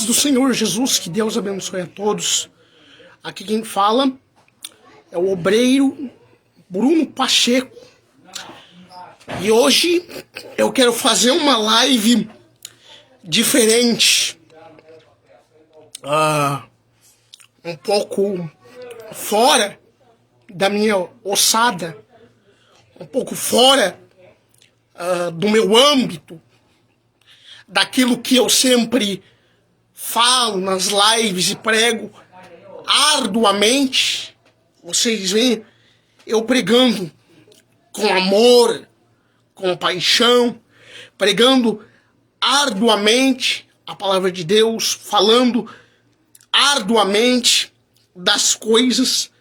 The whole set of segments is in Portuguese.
paz do Senhor Jesus, que Deus abençoe a todos. Aqui quem fala é o obreiro Bruno Pacheco. E hoje eu quero fazer uma live diferente. Um pouco fora da minha ossada. Um pouco fora do meu âmbito. Daquilo que eu sempre falo nas lives e prego arduamente. Vocês veem eu pregando com amor, com paixão, pregando arduamente a palavra de Deus, falando arduamente das coisas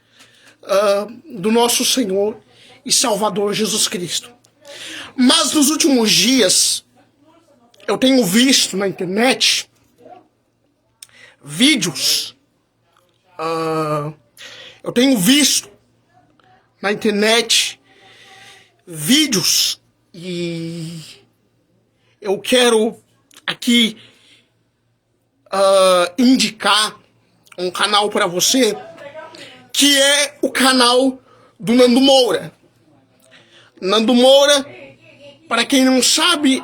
do nosso Senhor e Salvador Jesus Cristo. Mas nos últimos dias eu tenho visto na internet vídeos, eu tenho visto na internet vídeos e eu quero aqui indicar um canal para você, que é o canal do Nando Moura. Nando Moura, para quem não sabe,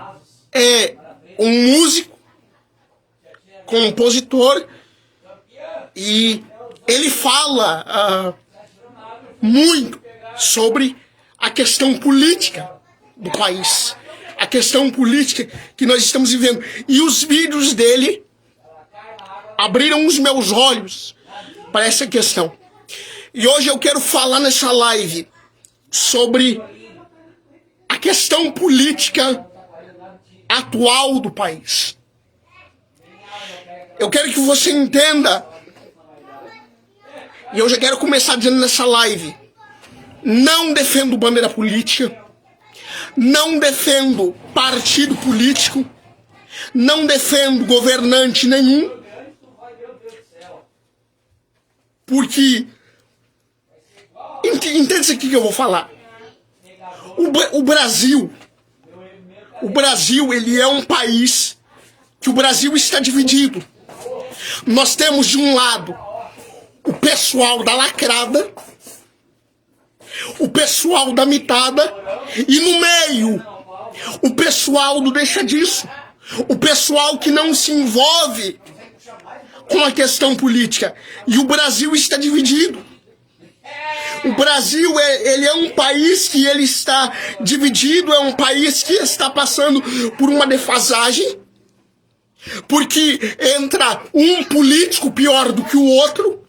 é um músico, compositor, e ele fala muito sobre a questão política do país, a questão política que nós estamos vivendo. E os vídeos dele abriram os meus olhos para essa questão. E hoje eu quero falar nessa live sobre a questão política atual do país. Eu quero que você entenda, e eu já quero começar dizendo nessa live: não defendo bandeira política, não defendo partido político, não defendo governante nenhum, porque entende isso aqui que eu vou falar. O Brasil, ele é um país que o Brasil está dividido. Nós temos de um lado o pessoal da lacrada, o pessoal da mitada, e no meio o pessoal do deixa disso, o pessoal que não se envolve com a questão política. E o Brasil está dividido. O Brasil, ele é um país que ele está dividido, é um país que está passando por uma defasagem, porque entra um político pior do que o outro,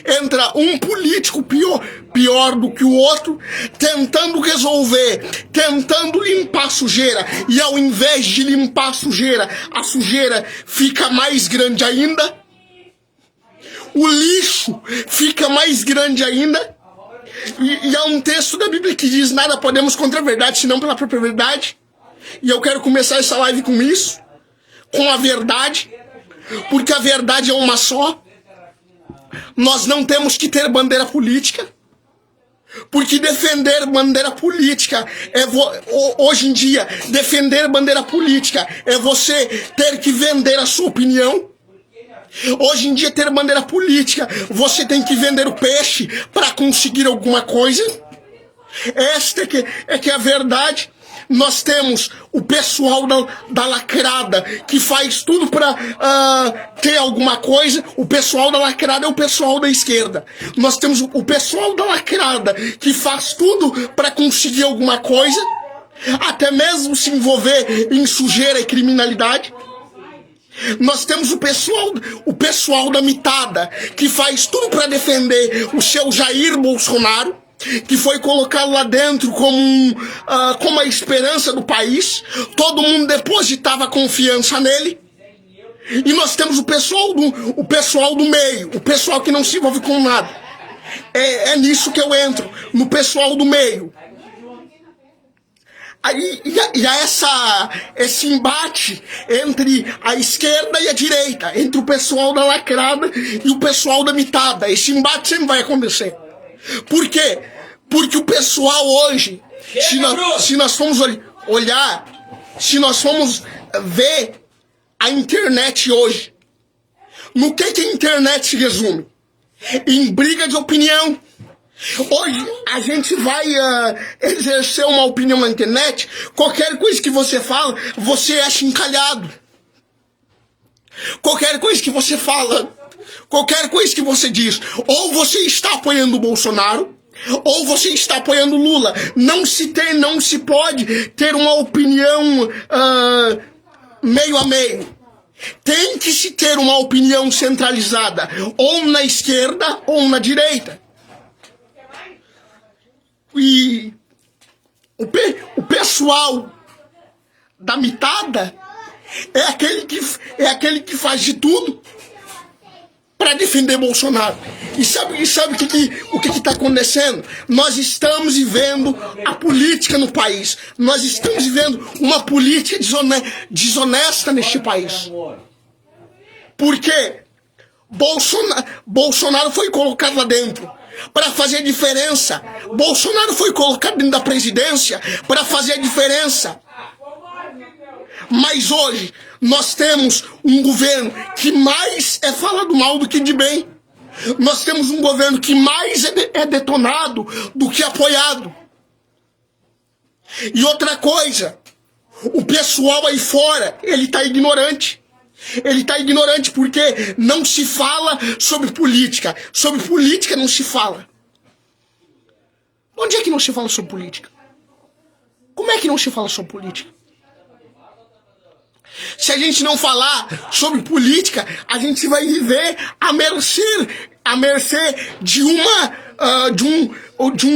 entra um político pior do que o outro, tentando resolver, tentando limpar a sujeira, e ao invés de limpar a sujeira fica mais grande ainda. O lixo fica mais grande ainda. E há um texto da Bíblia que diz: nada podemos contra a verdade, senão pela própria verdade. E eu quero começar essa live com isso, com a verdade, porque a verdade é uma só. Nós não temos que ter bandeira política, porque defender bandeira política hoje em dia, defender bandeira política é você ter que vender a sua opinião. Hoje em dia, ter bandeira política, você tem que vender o peixe para conseguir alguma coisa. Esta é que é a verdade. Nós temos o pessoal da lacrada, que faz tudo para ter alguma coisa. O pessoal da lacrada é o pessoal da esquerda. Nós temos o pessoal da lacrada, que faz tudo para conseguir alguma coisa, até mesmo se envolver em sujeira e criminalidade. Nós temos o pessoal da mitada, que faz tudo para defender o seu Jair Bolsonaro, que foi colocado lá dentro como a esperança do país. Todo mundo depositava confiança nele. E nós temos o pessoal do meio, o pessoal que não se envolve com nada. É nisso que eu entro, no pessoal do meio. E há esse embate entre a esquerda e a direita, entre o pessoal da lacrada e o pessoal da mitada. Esse embate sempre vai acontecer. Por quê? Porque o pessoal hoje, se nós formos olhar, se nós formos ver a internet hoje? No que a internet se resume? Em briga de opinião. Hoje a gente vai exercer uma opinião na internet, qualquer coisa que você fala, você é achincalhado. Qualquer coisa que você fala, qualquer coisa que você diz, ou você está apoiando o Bolsonaro, ou você está apoiando o Lula. Não se pode ter uma opinião meio a meio. Tem que se ter uma opinião centralizada, ou na esquerda ou na direita. E o pessoal da mitada é aquele que faz de tudo para defender Bolsonaro. E sabe o que está acontecendo? Nós estamos vivendo a política no país. Nós estamos vivendo uma política desonesta neste país. Por quê? Bolsonaro foi colocado lá dentro para fazer diferença. Bolsonaro foi colocado dentro da presidência para fazer a diferença. Mas hoje nós temos um governo que mais é falado mal do que de bem. Nós temos um governo que mais é detonado do que apoiado. E outra coisa, o pessoal aí fora, ele tá ignorante. Ele tá ignorante porque não se fala sobre política. Sobre política não se fala. Onde é que não se fala sobre política? Como é que não se fala sobre política? Se a gente não falar sobre política, a gente vai viver à mercê de um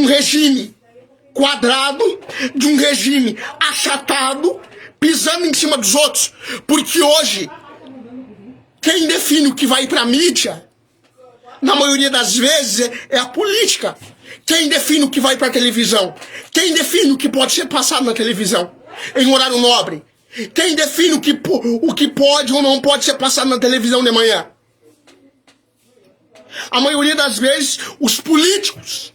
regime quadrado, de um regime achatado, pisando em cima dos outros. Porque hoje, quem define o que vai pra mídia, na maioria das vezes, é a política. Quem define o que vai pra televisão? Quem define o que pode ser passado na televisão em horário nobre? Quem define o que pode ou não pode ser passado na televisão de manhã? A maioria das vezes, os políticos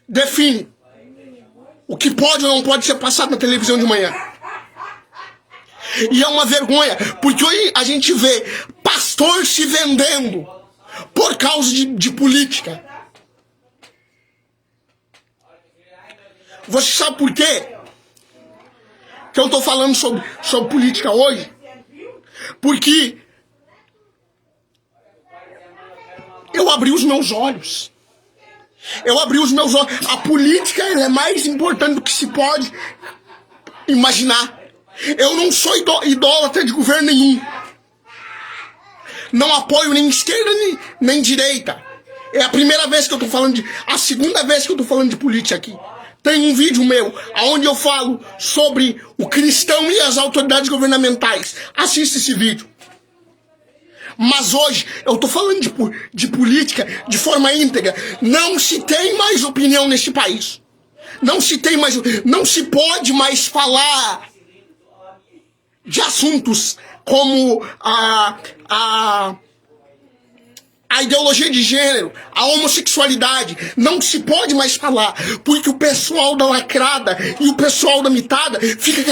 definem o que pode ou não pode ser passado na televisão de manhã. E é uma vergonha, porque hoje a gente vê pastor se vendendo por causa de política. Você sabe por quê que eu tô falando sobre política hoje? Porque eu abri os meus olhos. Eu abri os meus olhos. A política ela é mais importante do que se pode imaginar. Eu não sou idólatra de governo nenhum. Não apoio nem esquerda nem direita. É a primeira vez que eu tô falando a segunda vez que eu tô falando de política aqui. Tem um vídeo meu, onde eu falo sobre o cristão e as autoridades governamentais. Assista esse vídeo. Mas hoje, eu tô falando de política de forma íntegra. Não se tem mais opinião neste país. Não se pode mais falar de assuntos como a ideologia de gênero, a homossexualidade. Não se pode mais falar, porque o pessoal da lacrada e o pessoal da mitada fica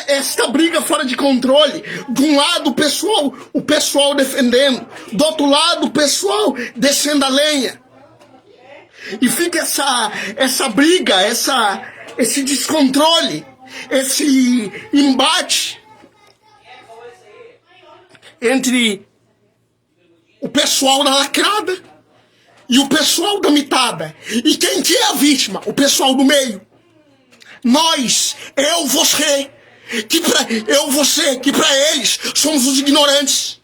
esta briga fora de controle. De um lado o pessoal defendendo, do outro lado o pessoal descendo a lenha. E fica essa briga, esse descontrole, esse embate entre o pessoal da lacrada e o pessoal da mitada. E quem que é a vítima? O pessoal do meio. Nós, você, que pra eles somos os ignorantes.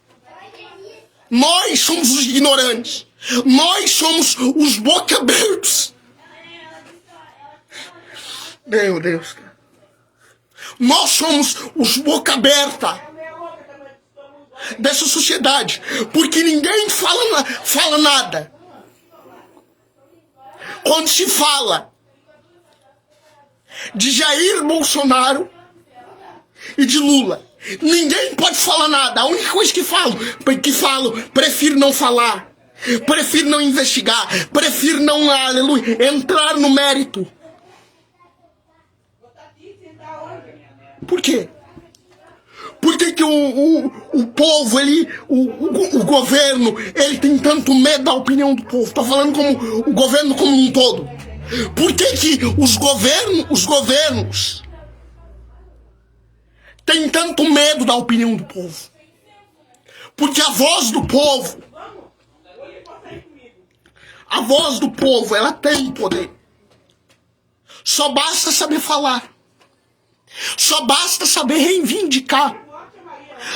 Nós somos os ignorantes. Nós somos os boca abertos. Meu Deus. Nós somos os boca aberta dessa sociedade, porque ninguém fala nada. Quando se fala de Jair Bolsonaro e de Lula, ninguém pode falar nada. A única coisa que falo, prefiro não falar, prefiro não investigar, prefiro não, aleluia, entrar no mérito. Por quê? Por que que o povo, o governo, ele tem tanto medo da opinião do povo? Tô falando como o governo como um todo. Por que que os governos têm tanto medo da opinião do povo? Porque a voz do povo, ela tem poder. Só basta saber falar. Só basta saber reivindicar.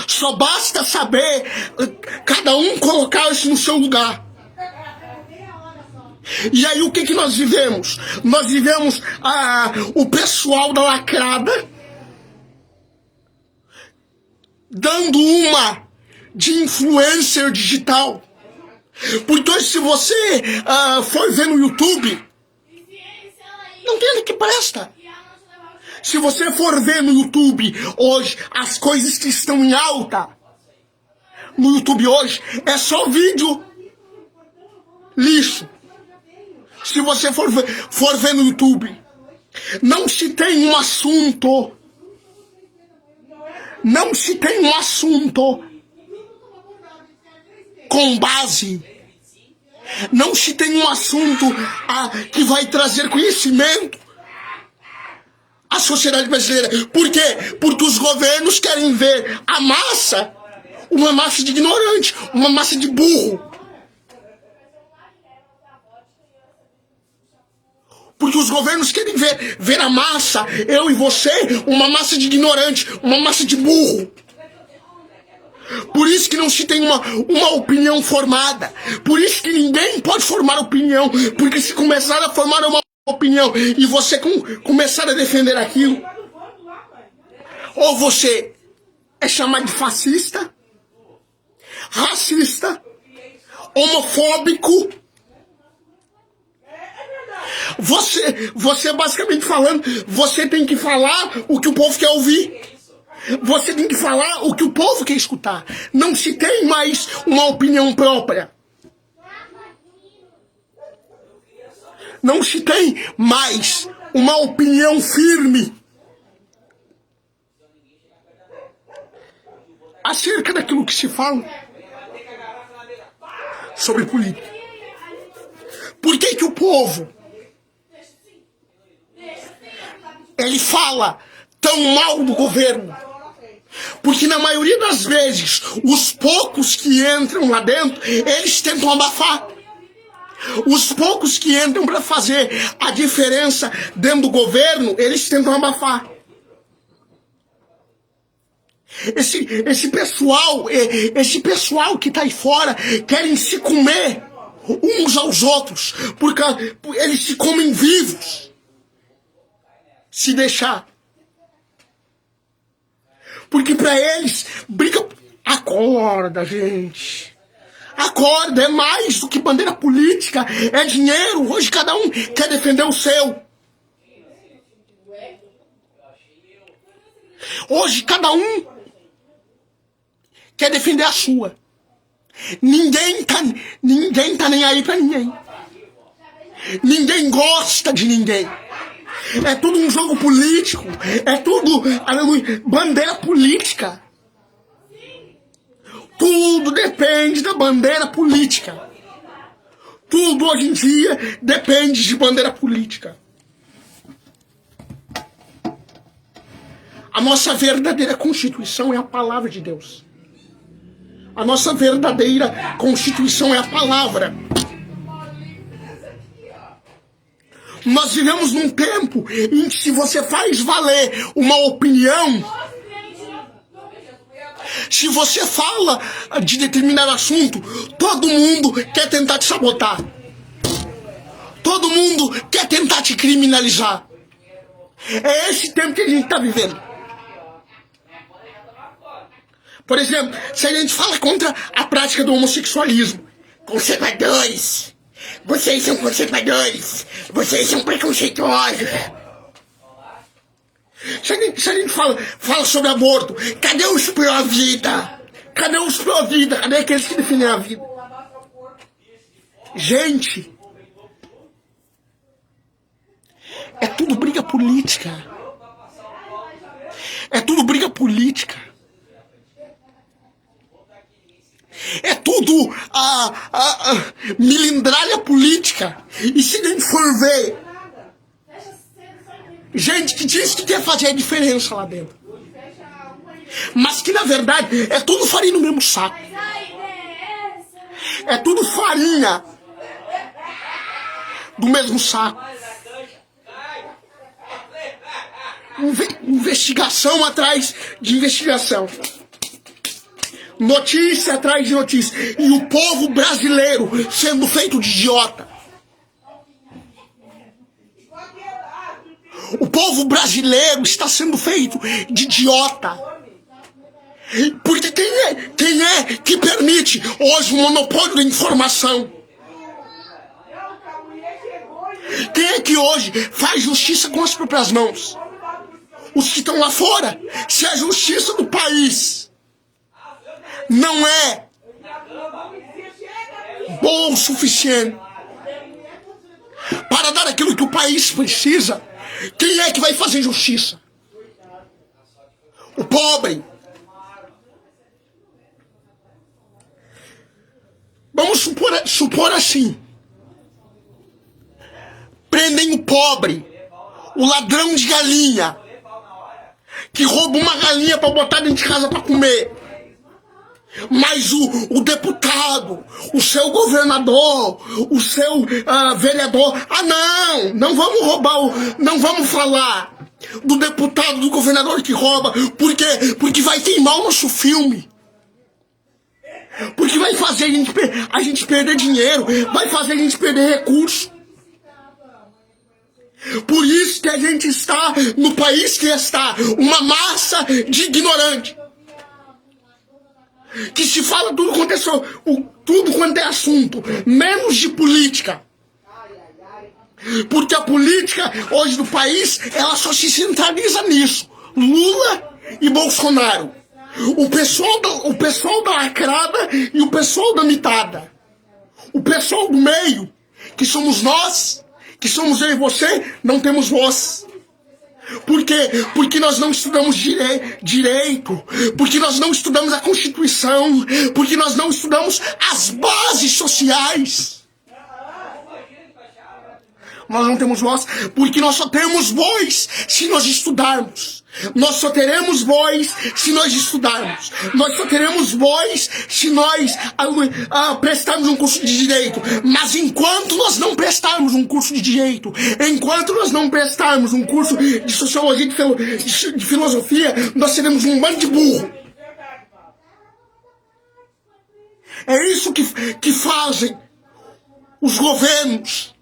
Só basta saber cada um colocar-se no seu lugar. E aí o que que nós vivemos? Nós vivemos o pessoal da lacrada dando uma de influencer digital. Porque se você for ver no YouTube, não tem nada que presta. Se você for ver no YouTube hoje as coisas que estão em alta no YouTube hoje, é só vídeo lixo. Se você for ver no YouTube, não se tem um assunto, com base, não se tem um assunto que vai trazer conhecimento à sociedade brasileira. Por quê? Porque os governos querem ver a massa, uma massa de ignorante, uma massa de burro. Porque os governos querem ver a massa, eu e você, uma massa de ignorante, uma massa de burro. Por isso que não se tem uma opinião formada. Por isso que ninguém pode formar opinião. Porque se começar a formar uma opinião e você começar a defender aquilo, ou você é chamado de fascista, racista, homofóbico. Você basicamente falando, você tem que falar o que o povo quer ouvir. Você tem que falar o que o povo quer escutar. Não se tem mais uma opinião própria. Não se tem mais uma opinião firme acerca daquilo que se fala sobre política. Por que que o povo ele fala tão mal do governo? Porque na maioria das vezes, os poucos que entram lá dentro, eles tentam abafar. Os poucos que entram para fazer a diferença dentro do governo, eles tentam abafar. Esse pessoal que tá aí fora querem se comer uns aos outros, porque eles se comem vivos. Se deixar. Porque pra eles, briga... Acorda, gente. Acorda, é mais do que bandeira política, é dinheiro. Hoje cada um quer defender o seu. Hoje cada um quer defender a sua. Ninguém tá nem aí pra ninguém. Ninguém gosta de ninguém. É tudo um jogo político. É tudo bandeira política. Tudo depende da bandeira política. Tudo hoje em dia depende de bandeira política. A nossa verdadeira Constituição é a palavra de Deus. A nossa verdadeira Constituição é a palavra. Nós vivemos num tempo em que se você faz valer uma opinião, se você fala de determinado assunto, todo mundo quer tentar te sabotar. Todo mundo quer tentar te criminalizar. É esse tempo que a gente está vivendo. Por exemplo, se a gente fala contra a prática do homossexualismo, conservadores, vocês são conservadores, vocês são preconceituosos. Se a gente fala sobre aborto, cadê os pró-vida? Cadê os pró-vida? Cadê aqueles que defendem a vida? Gente, é tudo briga política. É tudo briga política. É tudo milindralha política. E se a gente for ver gente que diz que quer fazer a diferença lá dentro, mas que na verdade é tudo farinha no mesmo saco. É tudo farinha do mesmo saco. Investigação atrás de investigação. Notícia atrás de notícia. E o povo brasileiro sendo feito de idiota. O povo brasileiro está sendo feito de idiota. Porque quem é que permite hoje o monopólio da informação? Quem é que hoje faz justiça com as próprias mãos? Os que estão lá fora. Se a justiça do país não é boa o suficiente para dar aquilo que o país precisa, quem é que vai fazer justiça? O pobre. Vamos supor assim. Prendem o pobre, o ladrão de galinha, que rouba uma galinha para botar dentro de casa para comer. Mas o deputado, o seu governador, o seu vereador, não vamos roubar, não vamos falar do deputado, do governador que rouba, porque vai queimar o nosso filme. Porque vai fazer a gente perder dinheiro, vai fazer a gente perder recurso. Por isso que a gente está no país que está, uma massa de ignorante. Que se fala tudo quanto é assunto, menos de política. Porque a política hoje do país, ela só se centraliza nisso. Lula e Bolsonaro. O pessoal da lacrada e o pessoal da mitada. O pessoal do meio, que somos nós, que somos eu e você, não temos voz. Por quê? Porque nós não estudamos direito, porque nós não estudamos a Constituição, porque nós não estudamos as bases sociais. Nós não temos voz, porque nós só temos voz se nós estudarmos. Nós só teremos voz se nós estudarmos. Nós só teremos voz se nós prestarmos um curso de direito. Mas enquanto nós não prestarmos um curso de direito, enquanto nós não prestarmos um curso de sociologia, de filosofia, nós seremos um bando de burro. É isso que fazem os governos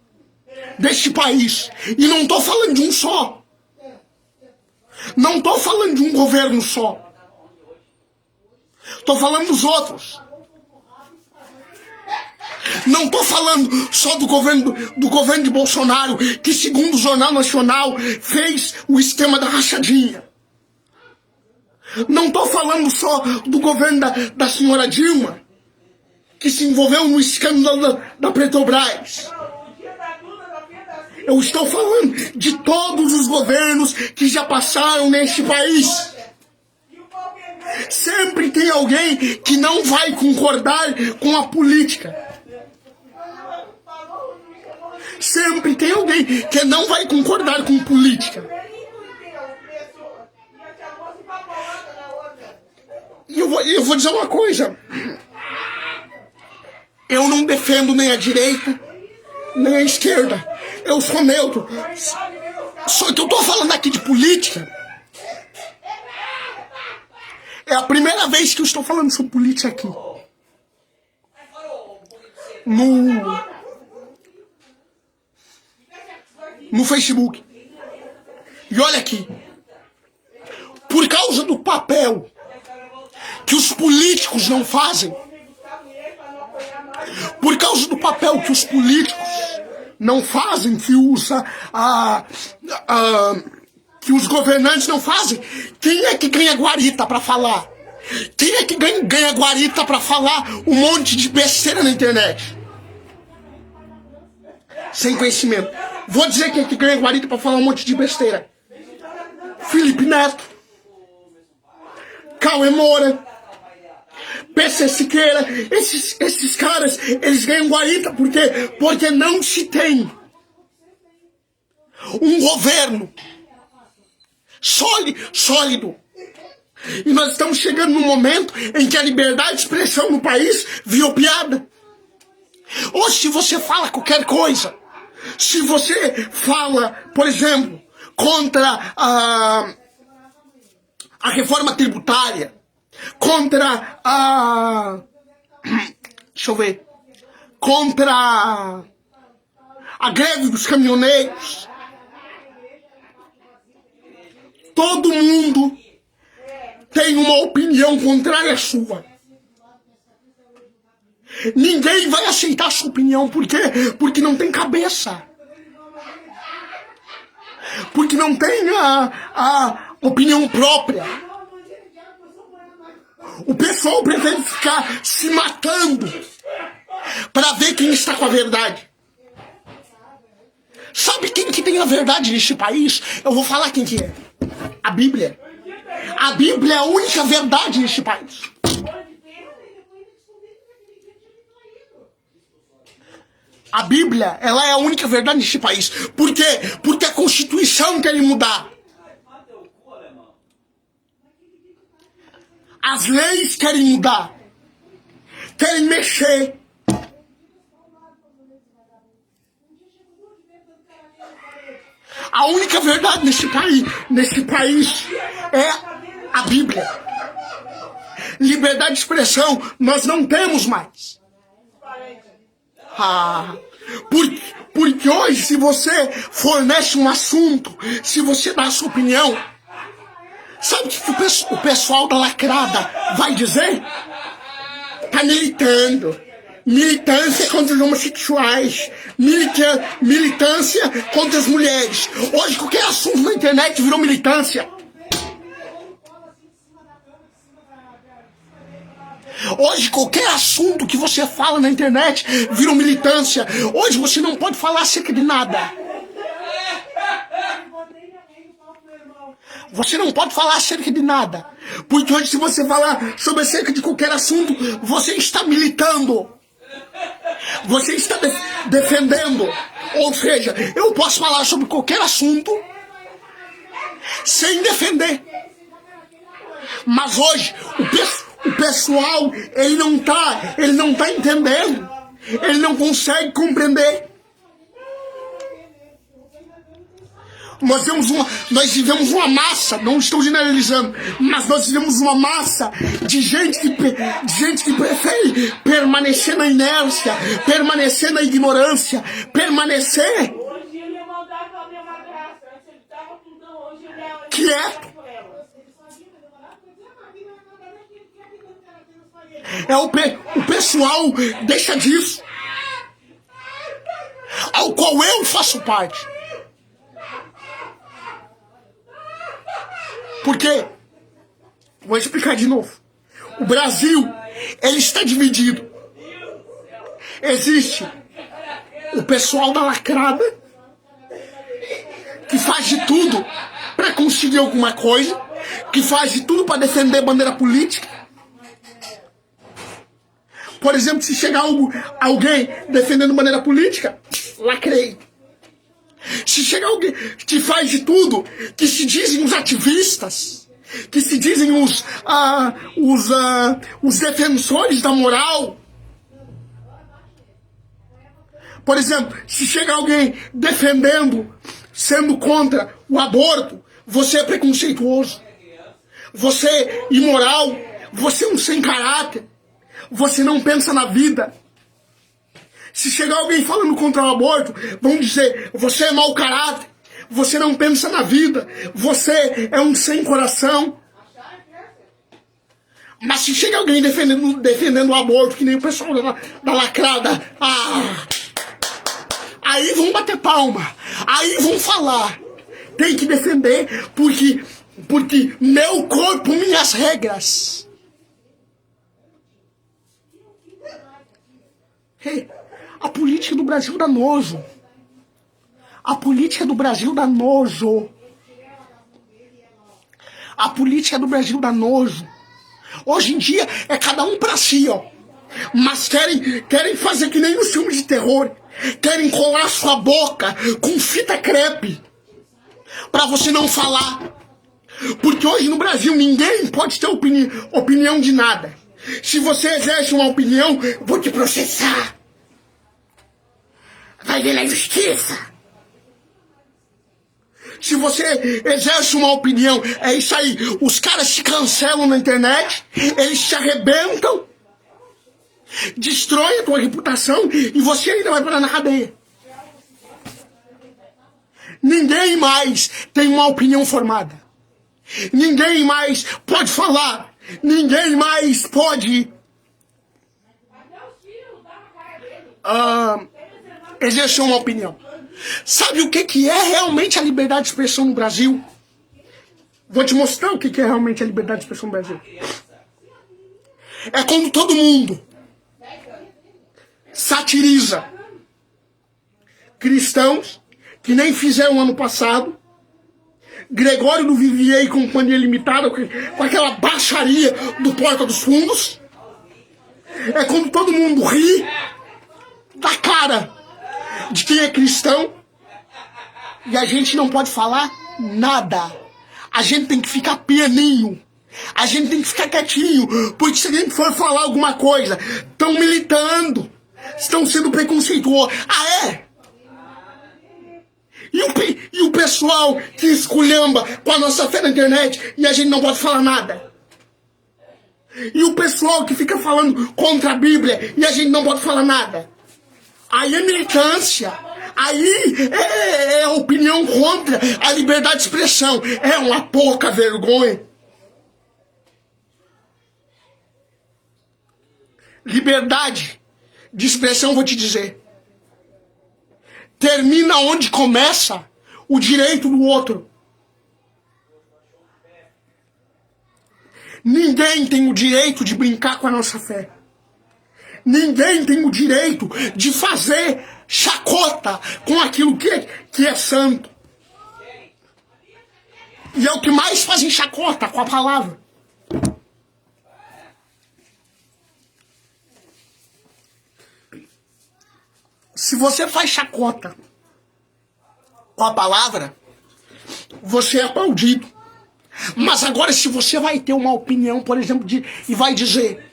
deste país. E não estou falando de um só. Não estou falando de um governo só. Estou falando dos outros. Não estou falando só do governo de Bolsonaro, que segundo o Jornal Nacional fez o esquema da rachadinha. Não estou falando só do governo da senhora Dilma, que se envolveu no escândalo da Petrobras. Eu estou falando de todos os governos que já passaram neste país. Sempre tem alguém que não vai concordar com a política. Sempre tem alguém que não vai concordar com política. E eu vou dizer uma coisa. Eu não defendo nem a direita, nem a esquerda. Eu sou neutro. Só que eu tô falando aqui de política. É a primeira vez que eu estou falando sobre política aqui. No Facebook. E olha aqui. Por causa do papel que os políticos não fazem, por causa do papel que os políticos não fazem, que os governantes não fazem, quem é que ganha guarita pra falar? Quem é que ganha guarita pra falar um monte de besteira na internet? Sem conhecimento. Vou dizer quem é que ganha guarita pra falar um monte de besteira. Felipe Neto. Cauê Moura, PC Siqueira, esses caras, eles ganham guarita porque não se tem um governo sólido. E nós estamos chegando num momento em que a liberdade de expressão no país virou piada. Hoje, se você fala qualquer coisa, se você fala, por exemplo, contra a reforma tributária, contra contra a greve dos caminhoneiros, todo mundo tem uma opinião contrária à sua. Ninguém vai aceitar a sua opinião, por quê? Porque não tem cabeça. Porque não tem a opinião própria. O pessoal prefere ficar se matando para ver quem está com a verdade. Sabe quem que tem a verdade neste país? Eu vou falar quem que é. A Bíblia. A Bíblia é a única verdade neste país. A Bíblia, ela é a única verdade neste país. Por quê? Porque a Constituição quer mudar. As leis querem mudar. Querem mexer. A única verdade nesse país é a Bíblia. Liberdade de expressão nós não temos mais. Porque hoje, se você fornece um assunto, se você dá a sua opinião, sabe o que o pessoal da lacrada vai dizer? Tá militando. Militância contra os homossexuais. Militância contra as mulheres. Hoje qualquer assunto na internet virou militância. Hoje qualquer assunto que você fala na internet virou militância. Hoje você não pode falar acerca de nada. Você não pode falar acerca de nada. Porque hoje, se você falar sobre acerca de qualquer assunto, você está militando. Você está defendendo. Ou seja, eu posso falar sobre qualquer assunto sem defender. Mas hoje, o pessoal, ele não tá entendendo. Ele não consegue compreender. Nós vivemos uma massa, não estou generalizando, mas nós vivemos uma massa de gente que prefere permanecer na inércia, permanecer na ignorância, permanecer quieto. O pessoal deixa disso, ao qual eu faço parte. Por quê? Vou explicar de novo. O Brasil, ele está dividido. Existe o pessoal da lacrada, que faz de tudo para conseguir alguma coisa, que faz de tudo para defender bandeira política. Por exemplo, se chegar alguém defendendo bandeira política, lacrei. Se chega alguém que faz de tudo, que se dizem os ativistas, que se dizem os defensores da moral. Por exemplo, se chega alguém defendendo, sendo contra o aborto, você é preconceituoso, você é imoral, você é um sem caráter, você não pensa na vida. Se chegar alguém falando contra o aborto, vão dizer, você é mau caráter, você não pensa na vida, você é um sem coração. Mas se chega alguém defendendo o aborto, que nem o pessoal da lacrada, aí vão bater palma, aí vão falar. Tem que defender, porque meu corpo, minhas regras. A política do Brasil dá nojo. A política do Brasil dá nojo. A política do Brasil dá nojo. Hoje em dia é cada um pra si, ó. Mas querem fazer que nem nos filmes de terror. Querem colar sua boca com fita crepe pra você não falar. Porque hoje no Brasil ninguém pode ter opinião de nada. Se você exerce uma opinião, vou te processar. Vai ver na justiça. Se você exerce uma opinião, é isso aí. Os caras te cancelam na internet, eles te arrebentam, destroem a tua reputação e você ainda vai parar na cadeia. Ninguém mais tem uma opinião formada. Ninguém mais pode falar. Ninguém mais pode exercer uma opinião. Sabe o que é realmente a liberdade de expressão no Brasil? Vou te mostrar o que é realmente a liberdade de expressão no Brasil. É quando todo mundo satiriza cristãos que nem fizeram ano passado, Gregório do Vivier e Companhia Limitada com aquela baixaria do Porta dos Fundos. É quando todo mundo ri da cara de quem é cristão e a gente não pode falar nada. A gente tem que ficar pianinho. A gente tem que ficar quietinho, porque se a gente for falar alguma coisa, estão militando, estão sendo preconceituosos. Ah, é? E o pessoal que esculhamba com a nossa fé na internet e a gente não pode falar nada? E o pessoal que fica falando contra a Bíblia e a gente não pode falar nada? Aí é militância. Aí é opinião contra a liberdade de expressão. É uma pouca vergonha. Liberdade de expressão, vou te dizer, termina onde começa o direito do outro. Ninguém tem o direito de brincar com a nossa fé. Ninguém tem o direito de fazer chacota com aquilo que é santo. E é o que mais fazem chacota com a palavra. Se você faz chacota com a palavra, você é aplaudido. Mas agora, se você vai ter uma opinião, por exemplo, e vai dizer...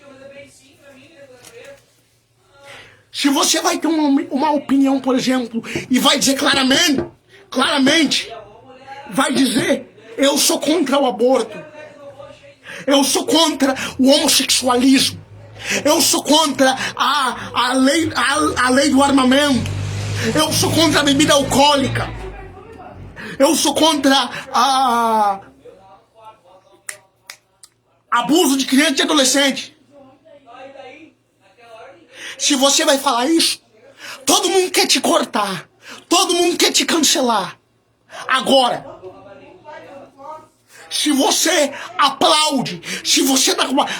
Se você vai ter uma opinião, por exemplo, e vai dizer claramente, vai dizer, eu sou contra o aborto, eu sou contra o homossexualismo, eu sou contra a lei do armamento, eu sou contra a bebida alcoólica, eu sou contra abuso de criança e adolescente. Se você vai falar isso, todo mundo quer te cortar, todo mundo quer te cancelar. Agora, se você aplaude, se você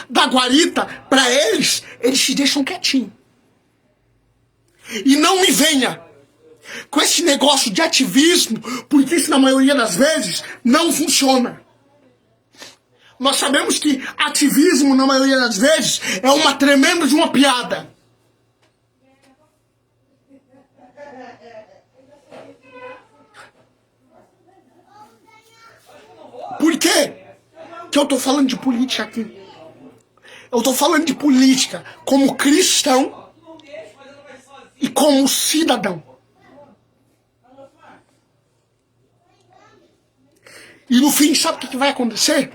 dá guarita para eles te deixam quietinho. E não me venha com esse negócio de ativismo, porque isso na maioria das vezes não funciona. Nós sabemos que ativismo na maioria das vezes é uma tremenda de uma piada. Por quê que eu tô falando de política aqui? Eu tô falando de política como cristão e como cidadão. E no fim, sabe o que vai acontecer?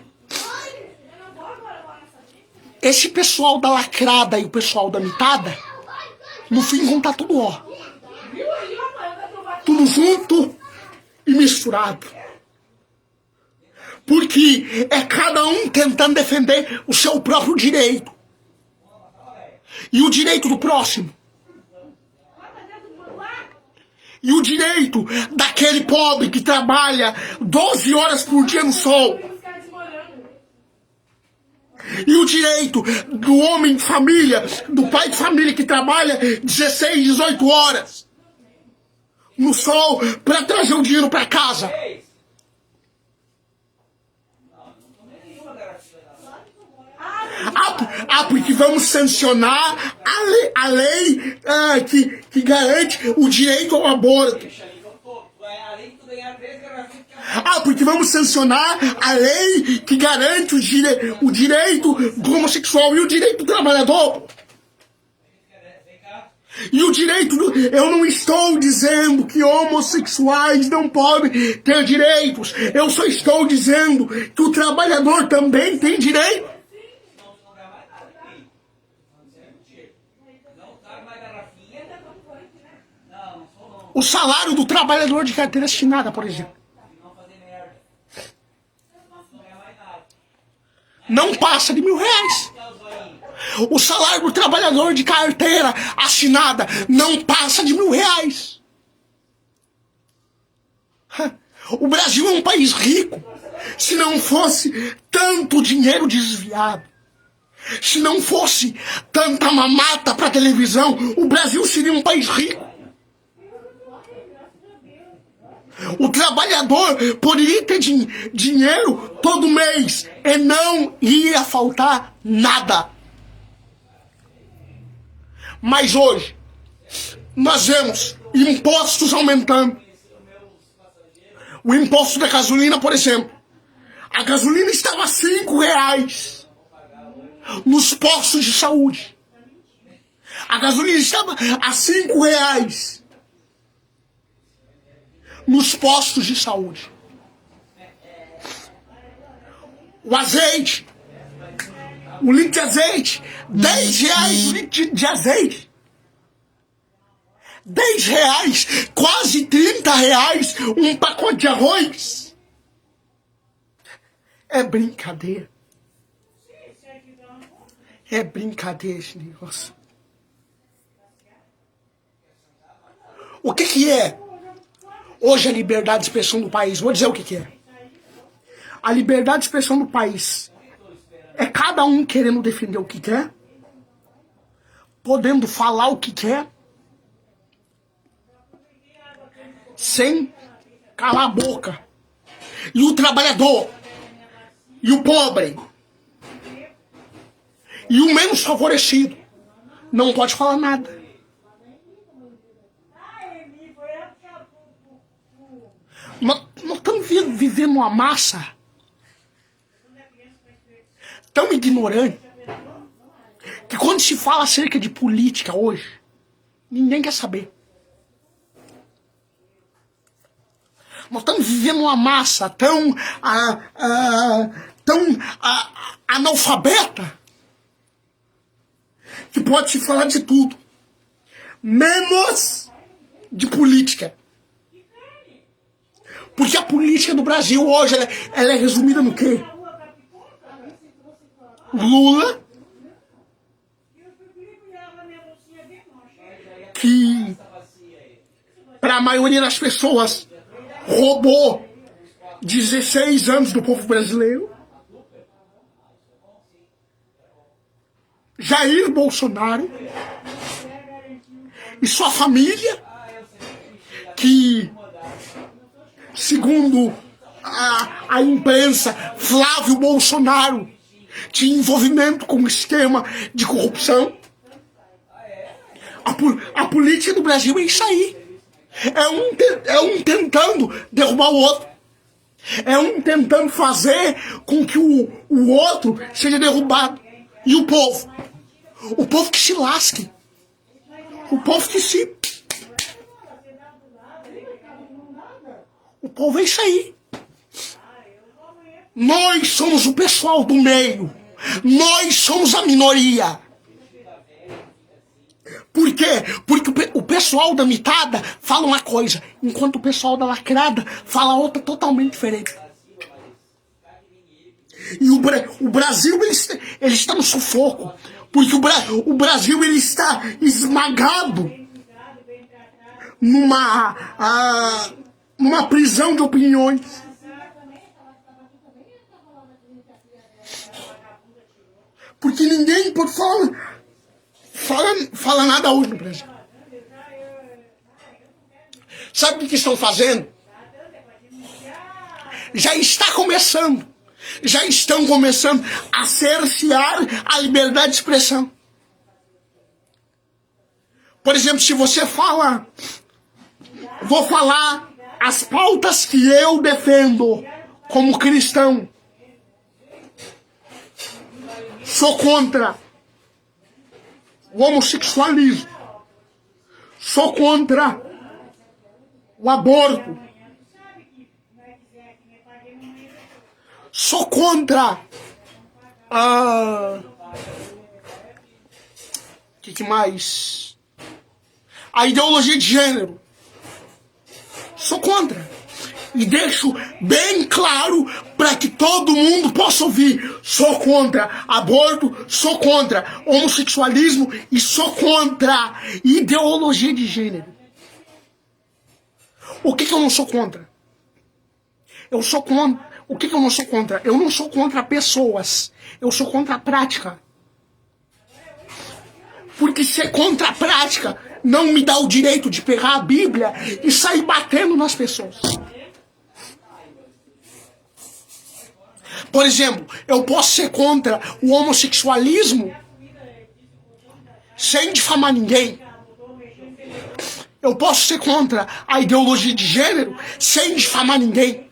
Esse pessoal da lacrada e o pessoal da mitada, no fim vão estar tudo ó. Tudo junto e misturado. Porque é cada um tentando defender o seu próprio direito. E o direito do próximo. E o direito daquele pobre que trabalha 12 horas por dia no sol. E o direito do homem de família, do pai de família que trabalha 16, 18 horas no sol para trazer o dinheiro para casa. porque vamos sancionar a lei que garante o direito ao aborto. Porque vamos sancionar a lei que garante o direito do homossexual e o direito do trabalhador. E o direito eu não estou dizendo que homossexuais não podem ter direitos. Eu só estou dizendo que o trabalhador também tem direito. O salário do trabalhador de carteira assinada, por exemplo, não passa de R$1.000. O salário do trabalhador de carteira assinada não passa de R$1.000. O Brasil é um país rico. Se não fosse tanto dinheiro desviado, se não fosse tanta mamata para televisão, o Brasil seria um país rico. O trabalhador poderia ter dinheiro todo mês e não ia faltar nada. Mas hoje, nós vemos impostos aumentando. O imposto da gasolina, por exemplo. A gasolina estava a R$5 nos postos de saúde. A gasolina estava a R$5 nos postos de saúde. O azeite, o litro de azeite, R$10 o litro de azeite. R$10, quase R$30 um pacote de arroz. É brincadeira. É brincadeira esse negócio. O que é hoje a liberdade de expressão do país? Vou dizer o que é. A liberdade de expressão do país é cada um querendo defender o que quer, podendo falar o que quer, sem calar a boca. E o trabalhador, e o pobre, e o menos favorecido não pode falar nada. Nós estamos vivendo uma massa tão ignorante que quando se fala acerca de política hoje, ninguém quer saber. Nós estamos vivendo uma massa tão analfabeta que pode se falar de tudo, menos de política. Porque a política do Brasil hoje, ela é resumida no quê? Lula, que para a maioria das pessoas roubou 16 anos do povo brasileiro. Jair Bolsonaro e sua família, que, segundo a imprensa, Flávio Bolsonaro tinha envolvimento com um esquema de corrupção. A política do Brasil é isso aí. É um tentando derrubar o outro. É um tentando fazer com que o outro seja derrubado. E o povo? O povo que se lasque. O povo que se... O povo é isso aí. Nós somos o pessoal do meio. Nós somos a minoria. Por quê? Porque o pessoal da mitada fala uma coisa, enquanto o pessoal da lacrada fala outra totalmente diferente. E o Brasil ele está no sufoco. Porque o Brasil ele está esmagado numa prisão de opiniões. Porque ninguém pode fala nada hoje no Brasil. Sabe o que estão fazendo? Já está começando. já estão começando a cercear a liberdade de expressão. Por exemplo, se você fala, vou falar as pautas que eu defendo como cristão. Sou contra o homossexualismo. Sou contra o aborto. Sou contra que mais? A ideologia de gênero. Sou contra. E deixo bem claro para que todo mundo possa ouvir. Sou contra aborto, sou contra homossexualismo e sou contra ideologia de gênero. O que eu não sou contra? Eu sou contra. O que eu não sou contra? Eu não sou contra pessoas. Eu sou contra a prática. Porque ser contra a prática não me dá o direito de pegar a Bíblia e sair batendo nas pessoas. Por exemplo, eu posso ser contra o homossexualismo sem difamar ninguém. Eu posso ser contra a ideologia de gênero sem difamar ninguém.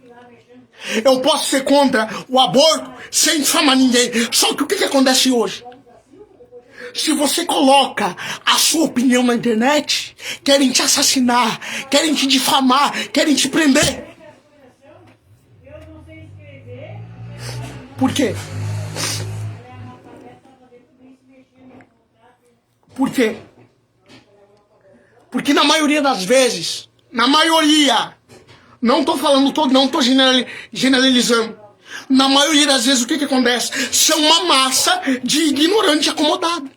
Eu posso ser contra o aborto sem difamar ninguém. Só que o que acontece hoje? Se você coloca a sua opinião na internet, querem te assassinar, querem te difamar, querem te prender. Por quê? Por quê? Porque na maioria das vezes, não tô falando todo, não tô generalizando. Na maioria das vezes o que acontece? São uma massa de ignorante acomodado.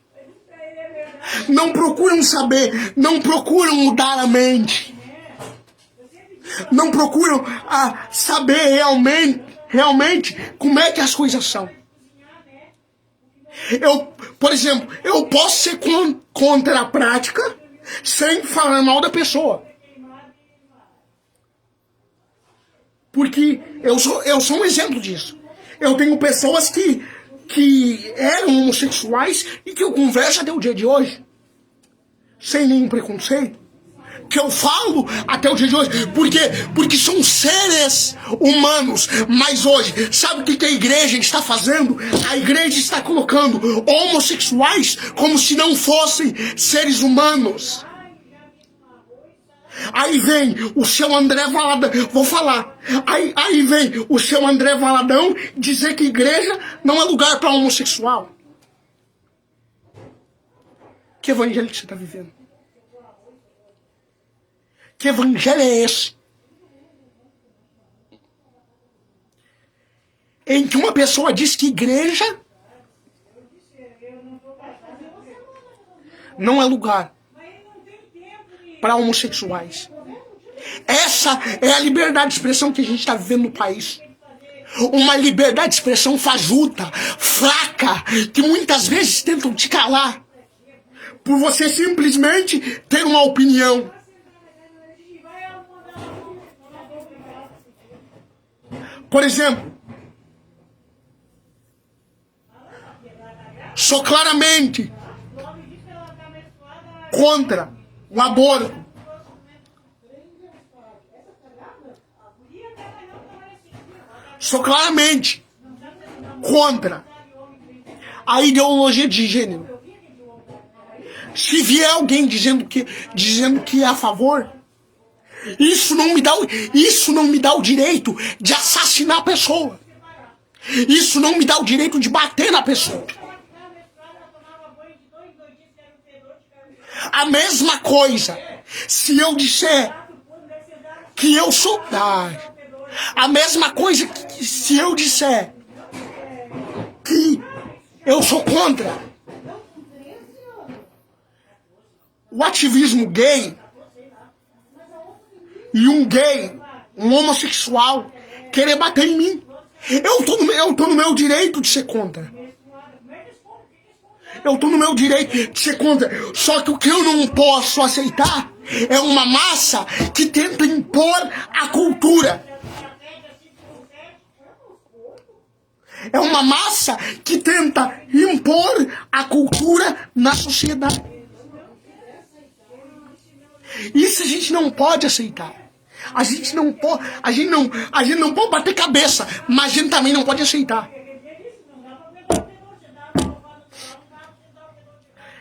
Não procuram saber, não procuram mudar a mente. Não procuram saber realmente como é que as coisas são. Por exemplo, eu posso ser contra a prática sem falar mal da pessoa. Porque eu sou um exemplo disso. Eu tenho pessoas que eram homossexuais e que eu converso até o dia de hoje. Sem nenhum preconceito. Que eu falo até o dia de hoje. Por quê? Porque são seres humanos. Mas hoje, sabe o que a igreja está fazendo? A igreja está colocando homossexuais como se não fossem seres humanos. Aí vem o seu André Valadão, vou falar. Aí vem o seu André Valadão dizer que igreja não é lugar para homossexual. Que evangelho que você está vivendo? Que evangelho é esse? Em que uma pessoa diz que igreja não é lugar para homossexuais. Essa é a liberdade de expressão que a gente está vivendo no país. Uma liberdade de expressão fajuta, fraca, que muitas vezes tentam te calar. Por você simplesmente ter uma opinião. Por exemplo, sou claramente contra o aborto. Sou claramente contra a ideologia de gênero. Se vier alguém dizendo que é a favor, isso não me dá o direito de assassinar a pessoa. Isso não me dá o direito de bater na pessoa. A mesma coisa, se eu disser que eu sou... a mesma coisa que se eu disser que eu sou contra o ativismo gay, e um homossexual, querer bater em mim. Eu tô no meu direito de ser contra. Eu tô no meu direito de ser contra. Só que o que eu não posso aceitar é uma massa que tenta impor a cultura. É uma massa que tenta impor a cultura na sociedade. Isso a gente não pode aceitar. A gente não pode bater cabeça, mas a gente também não pode aceitar.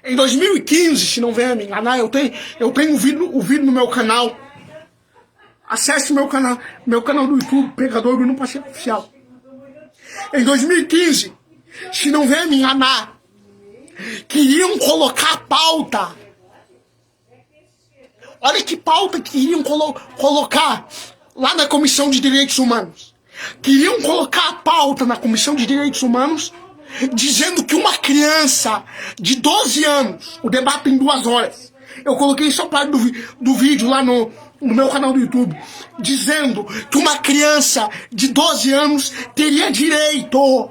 Em 2015, se não venha me enganar, eu tenho o vídeo no meu canal. Acesse meu canal do YouTube, Pregador Bruno Pacheco Oficial. Em 2015, se não venha me enganar, queriam colocar a pauta. Olha que pauta que queriam colocar lá na Comissão de Direitos Humanos. Queriam colocar a pauta na Comissão de Direitos Humanos, dizendo que uma criança de 12 anos, o debate tem 2 horas, eu coloquei só parte do vídeo lá no meu canal do YouTube, dizendo que uma criança de 12 anos teria direito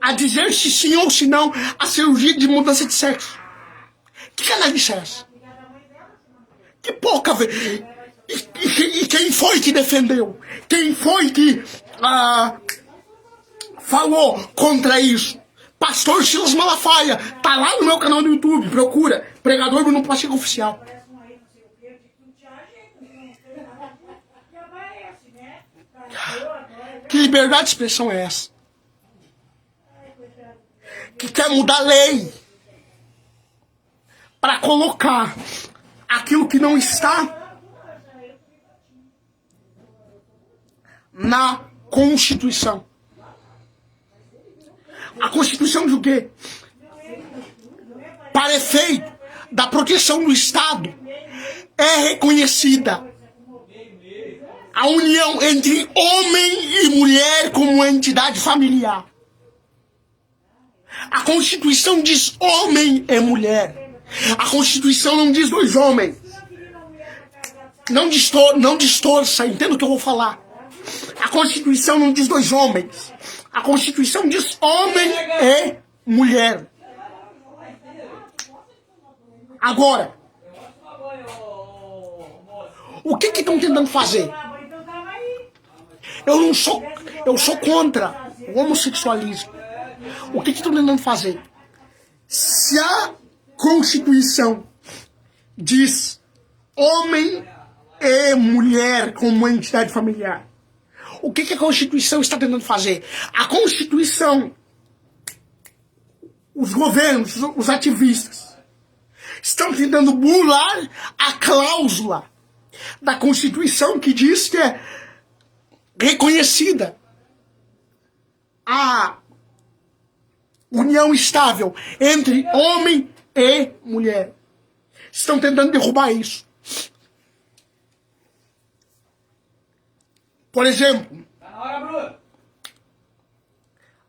a dizer se sim ou se não a cirurgia de mudança de sexo. Que canalice é essa? Que pouca vez. E quem foi que defendeu? Quem foi que falou contra isso? Pastor Silas Malafaia. Tá lá no meu canal do YouTube. Procura. Pregador Bruno Pacheco Oficial. Que liberdade de expressão é essa? Que quer mudar a lei para colocar aquilo que não está na Constituição. A Constituição de o quê? Para efeito da proteção do Estado, é reconhecida a união entre homem e mulher como entidade familiar. A Constituição diz homem e mulher. A Constituição não diz 2 homens. Não distorça, entenda o que eu vou falar. A Constituição não diz 2 homens. A Constituição diz homem e mulher. Agora, o que estão tentando fazer? Eu sou contra o homossexualismo. O que estão tentando fazer? Se a Constituição diz homem e mulher como entidade familiar, o que a Constituição está tentando fazer? A Constituição, os governos, os ativistas, estão tentando burlar a cláusula da Constituição que diz que é reconhecida a união estável entre homem e mulher. Estão tentando derrubar isso. Por exemplo,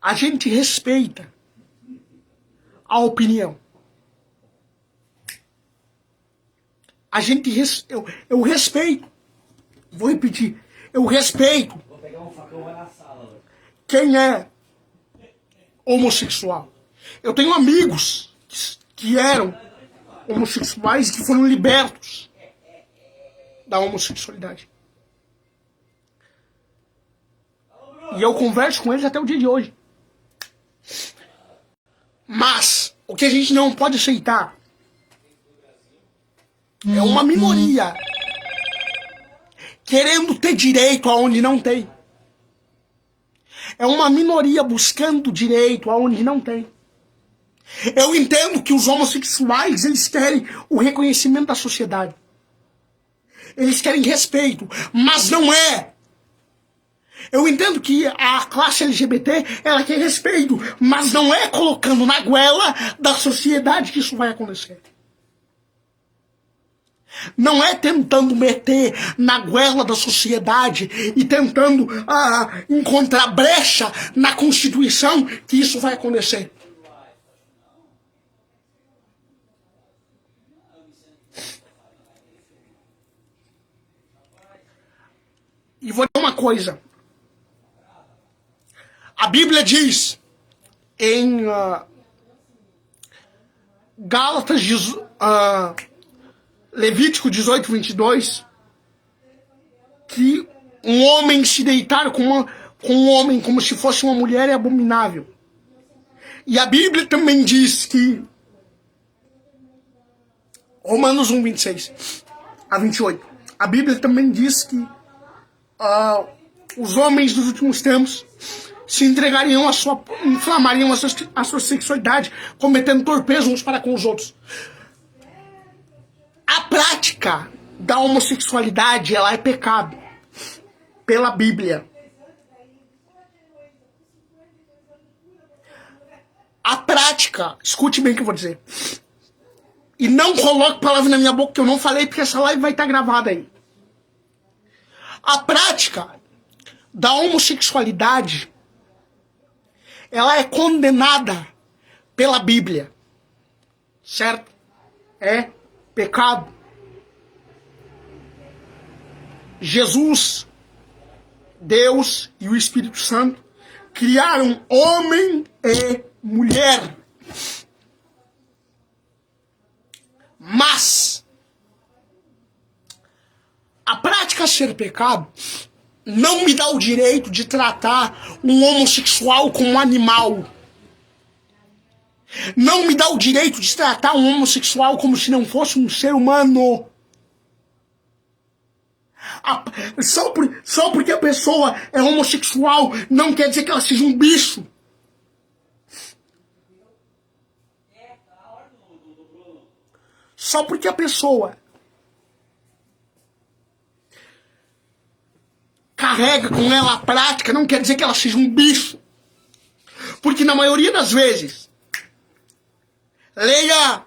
a gente respeita a opinião. Eu respeito. Vou repetir. Eu respeito quem é homossexual. Eu tenho amigos que eram homossexuais e que foram libertos da homossexualidade. E eu converso com eles até o dia de hoje. Mas o que a gente não pode aceitar é uma minoria querendo ter direito aonde não tem. É uma minoria buscando direito aonde não tem. Eu entendo que os homossexuais, eles querem o reconhecimento da sociedade. Eles querem respeito, mas não é. Eu entendo que a classe LGBT, ela quer respeito, mas não é colocando na goela da sociedade que isso vai acontecer. Não é tentando meter na goela da sociedade e tentando encontrar brecha na Constituição que isso vai acontecer. E vou dizer uma coisa. A Bíblia diz em Gálatas, Levítico 18, 22, que um homem se deitar com com um homem como se fosse uma mulher é abominável. E a Bíblia também diz que, Romanos 1, 26 a 28, a Bíblia também diz que os homens dos últimos tempos se entregariam inflamariam a sua sexualidade, cometendo torpeza uns para com os outros. A prática da homossexualidade, ela é pecado pela Bíblia. A prática, escute bem o que eu vou dizer. E não coloque palavra na minha boca que eu não falei, porque essa live vai estar gravada aí. A prática da homossexualidade, ela é condenada pela Bíblia. Certo? É pecado. Jesus, Deus e o Espírito Santo criaram homem e mulher. Mas a prática ser pecado não me dá o direito de tratar um homossexual como um animal. Não me dá o direito de tratar um homossexual como se não fosse um ser humano. Só porque a pessoa é homossexual não quer dizer que ela seja um bicho. Só porque a pessoa carrega com ela a prática não quer dizer que ela seja um bicho. Porque na maioria das vezes, leia,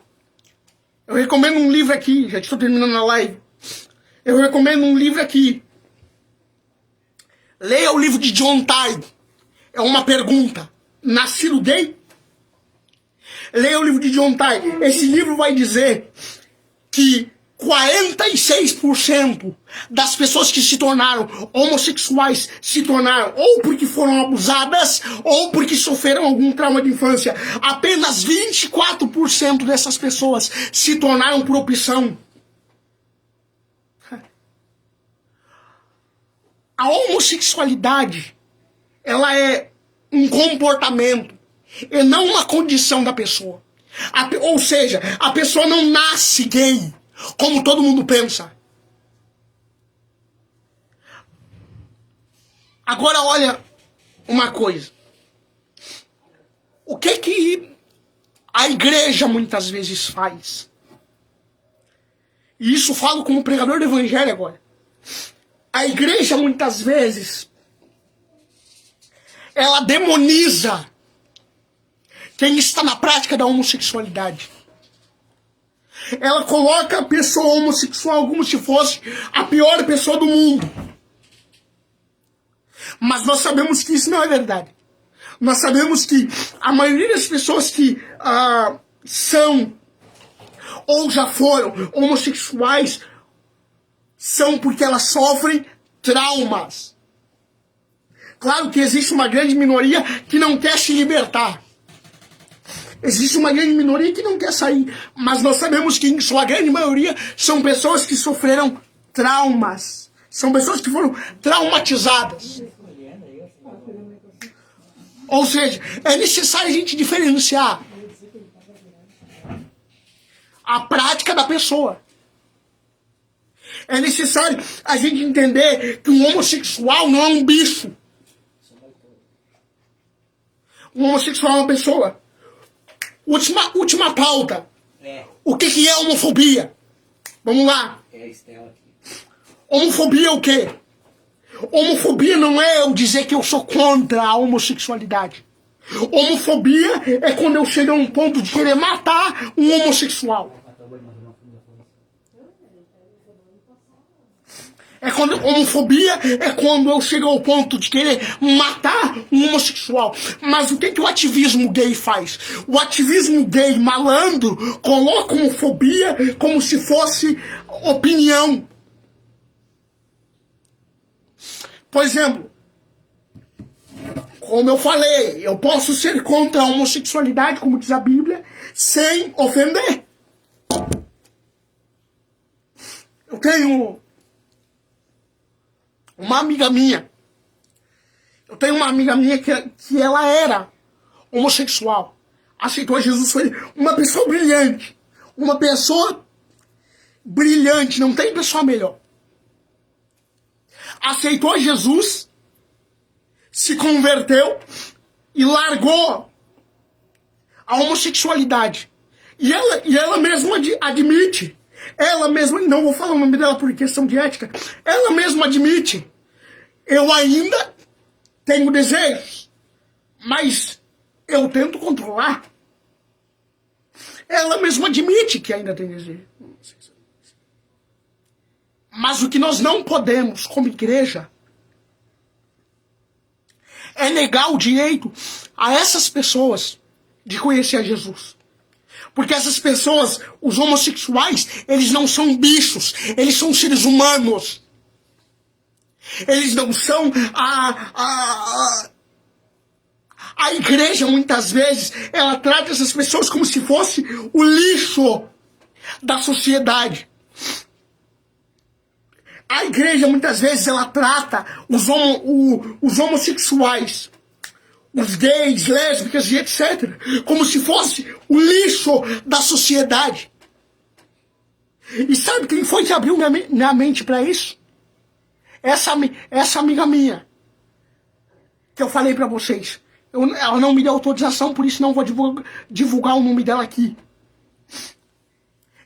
eu recomendo um livro aqui, já estou terminando a live, eu recomendo um livro aqui, leia o livro de John Tide, é uma pergunta, nascido gay? Leia o livro de John Tide, esse livro vai dizer que 46% das pessoas que se tornaram homossexuais se tornaram ou porque foram abusadas ou porque sofreram algum trauma de infância. Apenas 24% dessas pessoas se tornaram por opção. A homossexualidade, ela é um comportamento e não uma condição da pessoa. Ou seja, a pessoa não nasce gay, como todo mundo pensa. Agora olha uma coisa. O que a igreja muitas vezes faz? E isso falo como pregador do evangelho agora. A igreja muitas vezes ela demoniza quem está na prática da homossexualidade. Ela coloca a pessoa homossexual como se fosse a pior pessoa do mundo. Mas nós sabemos que isso não é verdade. Nós sabemos que a maioria das pessoas que são ou já foram homossexuais são porque elas sofrem traumas. Claro que existe uma grande minoria que não quer se libertar. Existe uma grande minoria que não quer sair, mas nós sabemos que em sua grande maioria são pessoas que sofreram traumas. São pessoas que foram traumatizadas. Ou seja, é necessário a gente diferenciar a prática da pessoa. É necessário a gente entender que um homossexual não é um bicho. Um homossexual é uma pessoa. Última pauta. O que é homofobia? Vamos lá. Homofobia é o quê? Homofobia não é eu dizer que eu sou contra a homossexualidade. Homofobia é quando eu chego a um ponto de querer matar um homossexual. Homofobia é quando eu chego ao ponto de querer matar um homossexual. Mas o que o ativismo gay faz? O ativismo gay malandro coloca homofobia como se fosse opinião. Por exemplo, como eu falei, eu posso ser contra a homossexualidade, como diz a Bíblia, sem ofender. Eu tenho uma amiga minha Eu tenho uma amiga minha que ela era homossexual. Aceitou Jesus, foi uma pessoa brilhante. Uma pessoa brilhante, não tem pessoa melhor. Aceitou Jesus, se converteu e largou a homossexualidade. E ela mesma admite. Ela mesma, não vou falar o nome dela por questão de ética, ela mesma admite. Eu ainda tenho desejos, mas eu tento controlar. Ela mesma admite que ainda tem desejo. Mas o que nós não podemos, como igreja, é negar o direito a essas pessoas de conhecer a Jesus. Porque essas pessoas, os homossexuais, eles não são bichos, eles são seres humanos. Eles não são a igreja, muitas vezes, ela trata essas pessoas como se fosse o lixo da sociedade. A igreja, muitas vezes, ela trata os homossexuais, os gays, lésbicas e etc., como se fosse o lixo da sociedade. E sabe quem foi que abriu minha mente para isso? Essa amiga minha, que eu falei para vocês. Ela não me deu autorização, por isso não vou divulgar o nome dela aqui.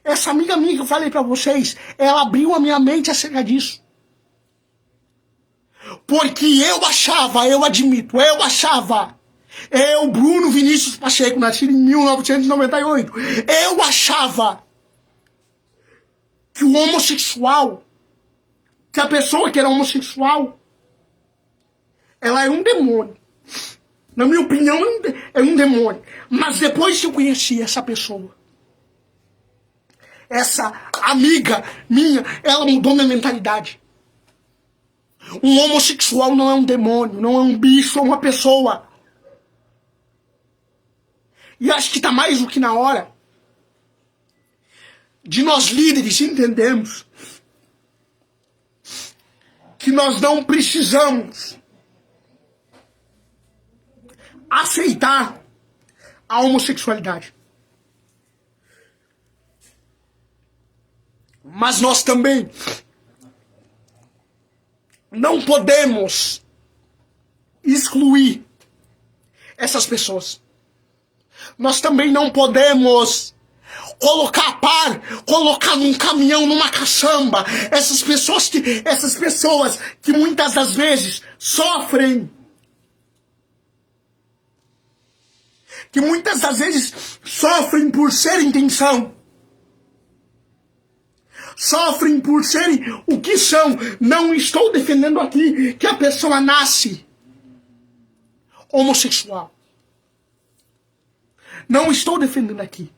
Essa amiga minha que eu falei para vocês, ela abriu a minha mente acerca disso. Porque eu achava, Bruno Vinícius Pacheco, nascido em 1998, eu achava que o homossexual, que a pessoa que era homossexual, ela é um demônio. Na minha opinião, é um demônio. Mas depois que eu conheci essa pessoa, essa amiga minha, ela mudou minha mentalidade. Um homossexual não é um demônio, não é um bicho, é uma pessoa. E acho que está mais do que na hora de nós líderes entendermos que nós não precisamos aceitar a homossexualidade. Mas nós também não podemos excluir essas pessoas. Nós também não podemos colocar a par, colocar num caminhão, numa caçamba, essas pessoas que muitas das vezes sofrem, que muitas das vezes sofrem por serem quem são, sofrem por serem o que são. Não estou defendendo aqui que a pessoa nasce homossexual. Não estou defendendo aqui.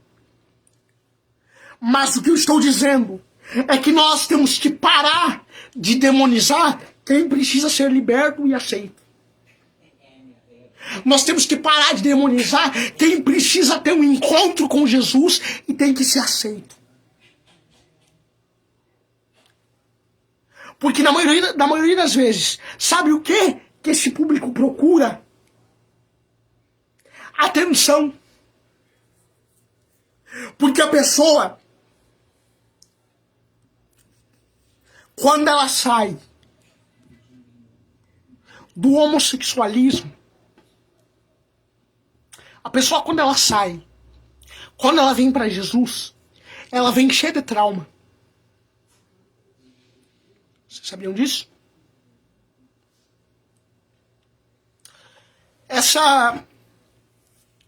Mas o que eu estou dizendo é que nós temos que parar de demonizar quem precisa ser liberto e aceito. Nós temos que parar de demonizar quem precisa ter um encontro com Jesus e tem que ser aceito. Porque na maioria das vezes, sabe o que esse público procura? Atenção. Porque a pessoa, quando ela sai do homossexualismo, a pessoa quando ela vem para Jesus, ela vem cheia de trauma. Vocês sabiam disso? Essa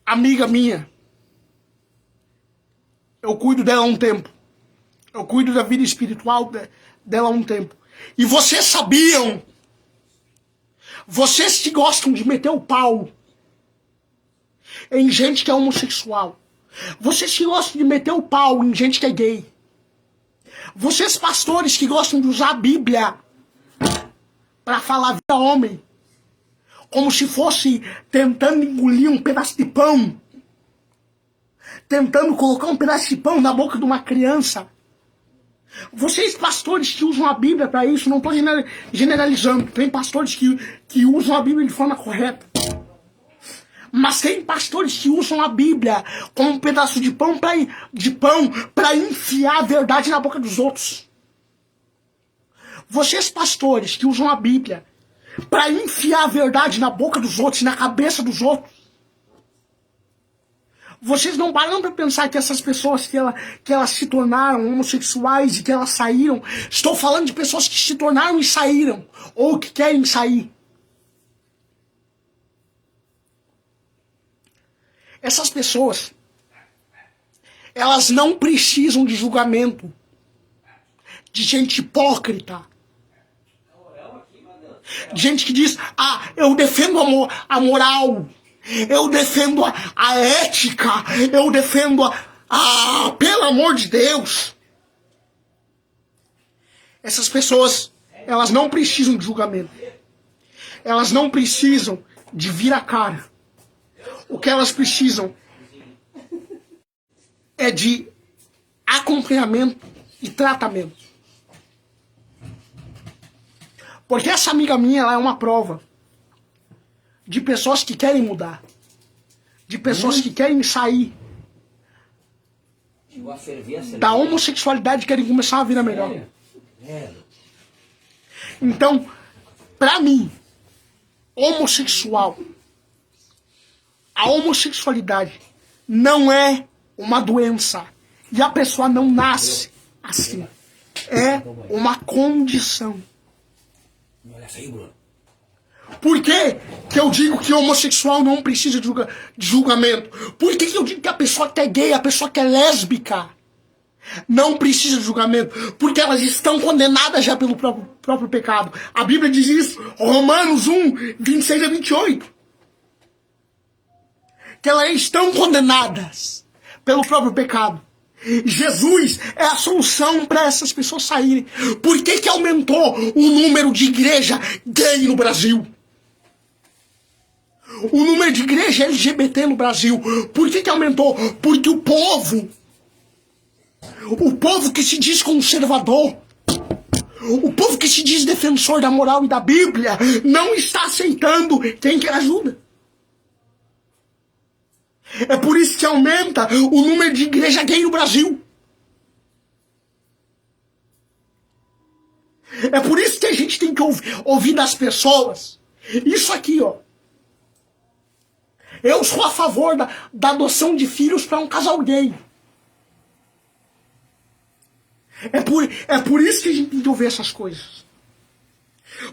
amiga minha, eu cuido dela há um tempo. Eu cuido da vida espiritual dela há um tempo. E vocês sabiam? Vocês que gostam de meter o pau em gente que é homossexual. Vocês que gostam de meter o pau em gente que é gay. Vocês pastores que gostam de usar a Bíblia para falar vida homem. Como se fosse tentando engolir um pedaço de pão. Tentando colocar um pedaço de pão na boca de uma criança. Vocês pastores que usam a Bíblia para isso, não estou generalizando, tem pastores que usam a Bíblia de forma correta. Mas tem pastores que usam a Bíblia como um pedaço de pão para enfiar a verdade na boca dos outros. Vocês pastores que usam a Bíblia para enfiar a verdade na boca dos outros, na cabeça dos outros, vocês não param para pensar que essas pessoas que elas se tornaram homossexuais e que elas saíram, estou falando de pessoas que se tornaram e saíram, ou que querem sair. Essas pessoas, elas não precisam de julgamento, de gente hipócrita, de gente que diz, eu defendo a moral, eu defendo a ética, eu defendo pelo amor de Deus. Essas pessoas, elas não precisam de julgamento, elas não precisam de vir a cara. O que elas precisam é de acompanhamento e tratamento. Porque essa amiga minha, ela é uma prova de pessoas que querem mudar, de pessoas que querem sair da homossexualidade e querem começar uma vida melhor. Então, pra mim, a homossexualidade não é uma doença e a pessoa não nasce assim. É uma condição. Por que eu digo que homossexual não precisa de julgamento? Por que eu digo que a pessoa que é gay, a pessoa que é lésbica, não precisa de julgamento? Porque elas estão condenadas já pelo próprio pecado. A Bíblia diz isso, Romanos 1, 26 a 28. Que elas estão condenadas pelo próprio pecado. Jesus é a solução para essas pessoas saírem. Por que aumentou o número de igreja gay no Brasil? O número de igreja LGBT no Brasil. Por que aumentou? Porque o povo que se diz conservador, o povo que se diz defensor da moral e da Bíblia, não está aceitando quem quer ajuda. É por isso que aumenta o número de igreja gay no Brasil. É por isso que a gente tem que ouvir das pessoas. Isso aqui, ó. Eu sou a favor da adoção de filhos para um casal gay. É por isso que a gente tem que ouvir essas coisas.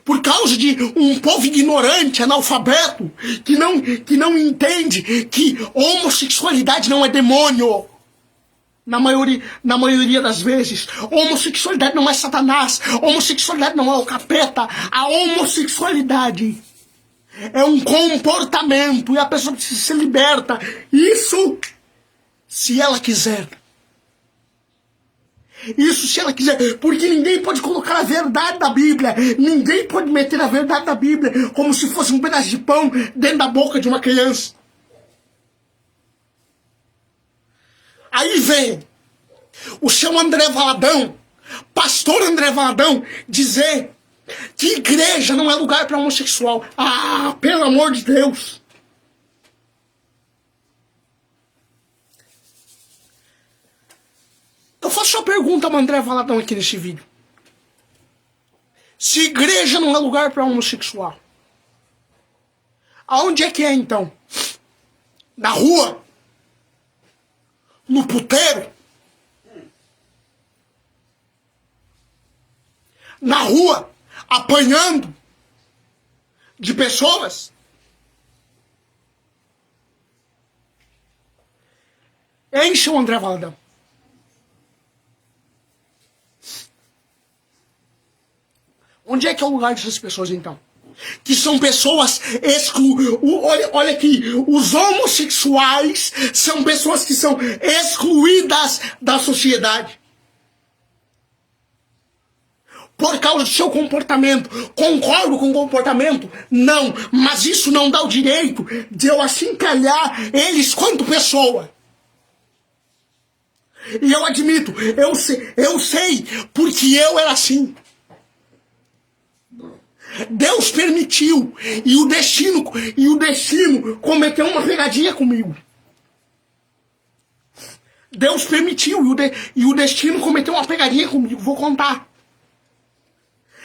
Por causa de um povo ignorante, analfabeto, que não entende que homossexualidade não é demônio. Na maioria das vezes. Homossexualidade não é Satanás. Homossexualidade não é o capeta. A homossexualidade é um comportamento e a pessoa precisa ser liberta. Isso se ela quiser. Isso se ela quiser, porque ninguém pode colocar a verdade da Bíblia, ninguém pode meter a verdade da Bíblia como se fosse um pedaço de pão dentro da boca de uma criança. Aí vem o seu André Valadão, pastor André Valadão, dizer que igreja não é lugar para homossexual. Pelo amor de Deus. Eu faço uma pergunta ao André Valadão aqui nesse vídeo. Se igreja não é lugar para homossexual, aonde é que é então? Na rua? No puteiro? Na rua? Apanhando de pessoas? Enche o André Valadão. Onde é que é o lugar dessas pessoas, então? Que são pessoas Olha aqui, os homossexuais são pessoas que são excluídas da sociedade. Por causa do seu comportamento. Concordo com o comportamento? Não. Mas isso não dá o direito de eu achincalhar eles quanto pessoa. E eu admito, eu sei, porque eu era assim. Deus permitiu, e o destino cometeu uma pegadinha comigo. Deus permitiu, e o destino cometeu uma pegadinha comigo, vou contar.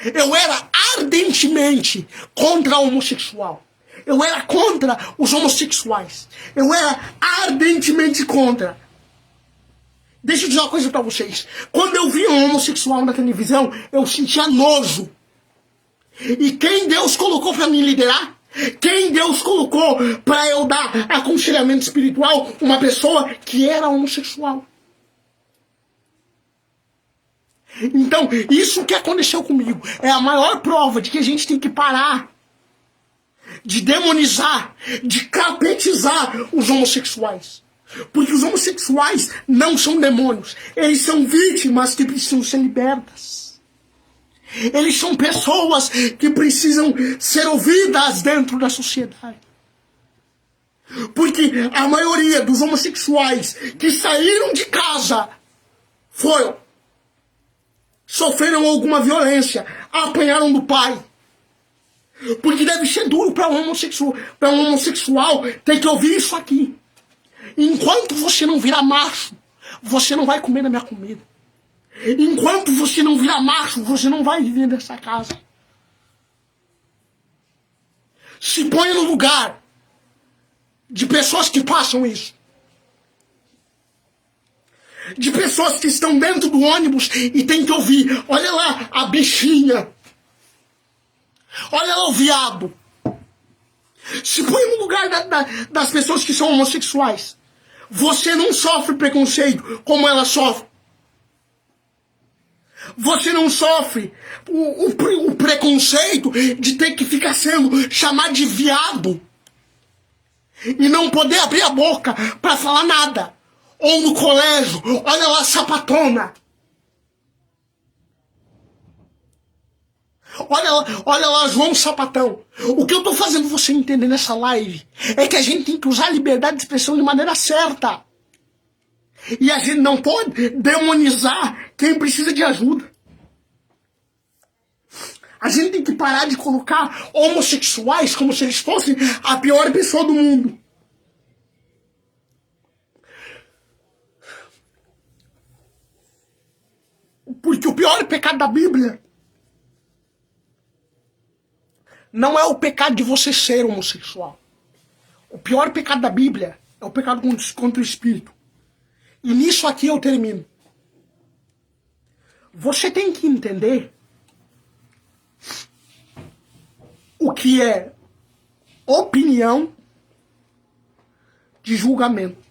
Eu era ardentemente contra o homossexual. Eu era contra os homossexuais. Eu era ardentemente contra. Deixa eu dizer uma coisa pra vocês. Quando eu via um homossexual na televisão, eu sentia nojo. E quem Deus colocou pra me liderar? Quem Deus colocou pra eu dar aconselhamento espiritual? Uma pessoa que era homossexual. Então, isso que aconteceu comigo é a maior prova de que a gente tem que parar de demonizar, de capetizar os homossexuais. Porque os homossexuais não são demônios. Eles são vítimas que precisam ser libertas. Eles são pessoas que precisam ser ouvidas dentro da sociedade. Porque a maioria dos homossexuais que saíram de casa sofreram alguma violência, apanharam do pai. Porque deve ser duro para um homossexual ter que ouvir isso aqui. Enquanto você não virar macho, você não vai comer da minha comida. Enquanto você não virar macho, você não vai viver nessa casa. Se ponha no lugar de pessoas que passam isso. De pessoas que estão dentro do ônibus e tem que ouvir. Olha lá a bichinha. Olha lá o viado. Se põe no lugar das pessoas que são homossexuais. Você não sofre preconceito como ela sofre. Você não sofre o preconceito de ter que ficar sendo chamado de viado. E não poder abrir a boca para falar nada. Ou no colégio, olha lá a sapatona. Olha lá, João Sapatão. O que eu tô fazendo você entender nessa live é que a gente tem que usar a liberdade de expressão de maneira certa. E a gente não pode demonizar quem precisa de ajuda. A gente tem que parar de colocar homossexuais como se eles fossem a pior pessoa do mundo. Porque o pior pecado da Bíblia não é o pecado de você ser homossexual. O pior pecado da Bíblia é o pecado contra o Espírito. E nisso aqui eu termino. Você tem que entender o que é opinião de julgamento.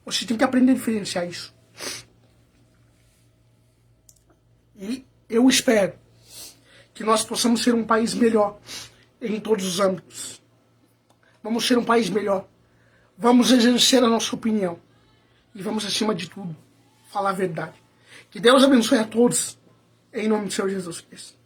Você tem que aprender a diferenciar isso. E eu espero que nós possamos ser um país melhor em todos os âmbitos. Vamos ser um país melhor. Vamos exercer a nossa opinião. E vamos, acima de tudo, falar a verdade. Que Deus abençoe a todos, em nome do Senhor Jesus Cristo.